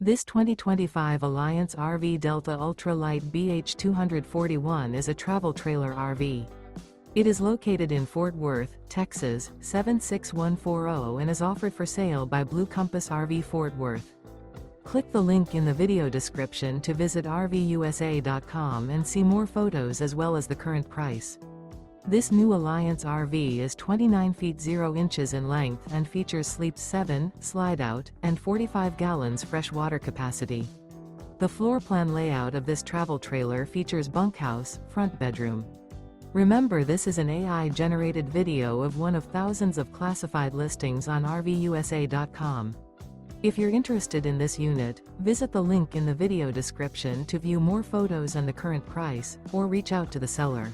This 2025 Alliance RV Delta Ultra Lite BH241 is a travel trailer RV. It is located in Fort Worth, Texas, 76140 and is offered for sale by Blue Compass RV Fort Worth. Click the link in the video description to visit RVUSA.com and see more photos as well as the current price. This new Alliance RV is 29 feet 0 inches in length and features sleeps 7, slide-out, and 45 gallons fresh water capacity. The floor plan layout of this travel trailer features bunkhouse, front bedroom. Remember, this is an AI-generated video of one of thousands of classified listings on RVUSA.com. If you're interested in this unit, visit the link in the video description to view more photos and the current price, or reach out to the seller.